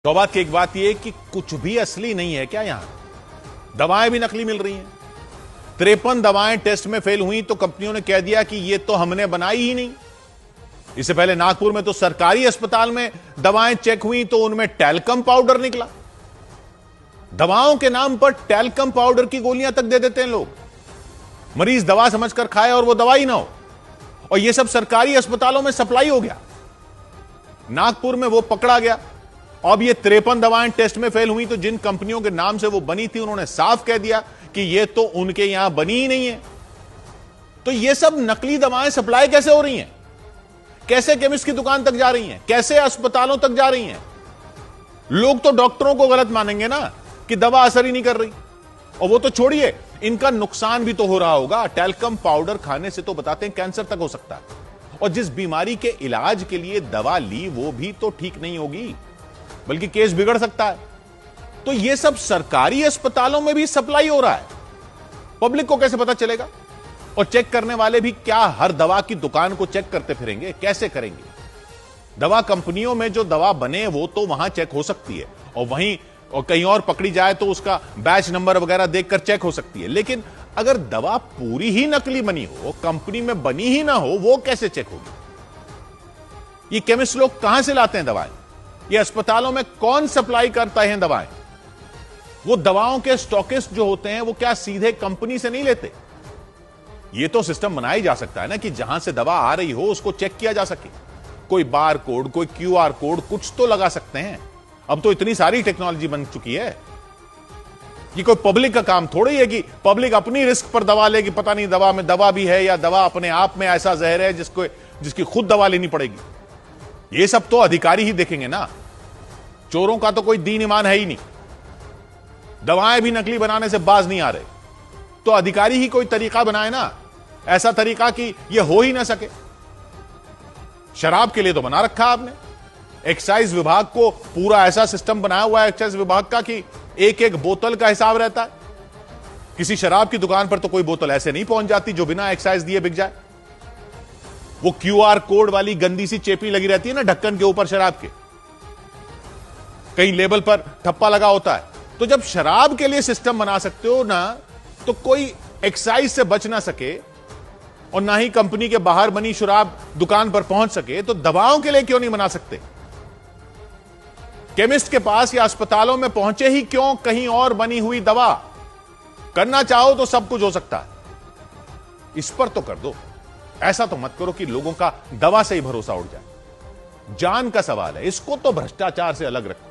तौबा की एक बात यह कि कुछ भी असली नहीं है क्या यहां? दवाएं भी नकली मिल रही हैं। 53 दवाएं टेस्ट में फेल हुई तो कंपनियों ने कह दिया कि यह तो हमने बनाई ही नहीं। इससे पहले नागपुर में तो सरकारी अस्पताल में दवाएं चेक हुई तो उनमें टैल्कम पाउडर निकला। दवाओं के नाम पर टैल्कम पाउडर की गोलियां तक दे देते हैं लोग। मरीज दवा समझकर खाए और वो दवाई ना हो, और यह सब सरकारी अस्पतालों में सप्लाई हो गया। नागपुर में वो पकड़ा गया। अब ये 53 दवाएं टेस्ट में फेल हुई तो जिन कंपनियों के नाम से वो बनी थी उन्होंने साफ कह दिया कि ये तो उनके यहां बनी ही नहीं है। तो ये सब नकली दवाएं सप्लाई कैसे हो रही हैं? कैसे केमिस्ट की दुकान तक जा रही हैं? कैसे अस्पतालों तक जा रही हैं? लोग तो डॉक्टरों को गलत मानेंगे ना कि दवा असर ही नहीं कर रही। और वो तो छोड़िए, इनका नुकसान भी तो हो रहा होगा। टैल्कम पाउडर खाने से तो बताते हैं कैंसर तक हो सकता है, और जिस बीमारी के इलाज के लिए दवा ली वो भी तो ठीक नहीं होगी, बल्कि केस बिगड़ सकता है। तो यह सब सरकारी अस्पतालों में भी सप्लाई हो रहा है। पब्लिक को कैसे पता चलेगा? और चेक करने वाले भी क्या हर दवा की दुकान को चेक करते फिरेंगे? कैसे करेंगे? दवा कंपनियों में जो दवा बने वो तो वहां चेक हो सकती है, और वहीं और कहीं और पकड़ी जाए तो उसका बैच नंबर वगैरह देखकर चेक हो सकती है। लेकिन अगर दवा पूरी ही नकली बनी हो, कंपनी में बनी ही ना हो, वो कैसे चेक होगी? ये केमिस्ट लोग कहां से लाते हैं दवाएं? ये अस्पतालों में कौन सप्लाई करता है दवाएं? वो दवाओं के स्टॉकिस्ट जो होते हैं वो क्या सीधे कंपनी से नहीं लेते? ये तो सिस्टम बनाया जा सकता है ना कि जहां से दवा आ रही हो उसको चेक किया जा सके। कोई बार कोड, कोई क्यूआर कोड, कुछ तो लगा सकते हैं। अब तो इतनी सारी टेक्नोलॉजी बन चुकी है। ये कोई पब्लिक का काम थोड़ी है कि पब्लिक अपनी रिस्क पर दवा लेगी। पता नहीं दवा में दवा भी है या दवा अपने आप में ऐसा जहर है जिसकी खुद दवा लेनी पड़ेगी। ये सब तो अधिकारी ही देखेंगे ना। चोरों का तो कोई दीन ईमान है ही नहीं। दवाएं भी नकली बनाने से बाज नहीं आ रहे, तो अधिकारी ही कोई तरीका बनाए ना, ऐसा तरीका कि यह हो ही ना सके। शराब के लिए तो बना रखा आपने। एक्साइज विभाग को पूरा ऐसा सिस्टम बनाया हुआ है एक्साइज विभाग का कि एक एक बोतल का हिसाब रहता है। किसी शराब की दुकान पर तो कोई बोतल ऐसे नहीं पहुंच जाती जो बिना एक्साइज दिए बिक जाए। वो क्यूआर कोड वाली गंदी सी चेपी लगी रहती है ना ढक्कन के ऊपर शराब के, कहीं लेबल पर ठप्पा लगा होता है। तो जब शराब के लिए सिस्टम बना सकते हो ना, तो कोई एक्साइज से बच ना सके और ना ही कंपनी के बाहर बनी शराब दुकान पर पहुंच सके, तो दवाओं के लिए क्यों नहीं बना सकते? केमिस्ट के पास या अस्पतालों में पहुंचे ही क्यों कहीं और बनी हुई दवा? करना चाहो तो सब कुछ हो सकता है। इस पर तो कर दो। ऐसा तो मत करो कि लोगों का दवा से ही भरोसा उड़ जाए। जान का सवाल है, इसको तो भ्रष्टाचार से अलग रखो।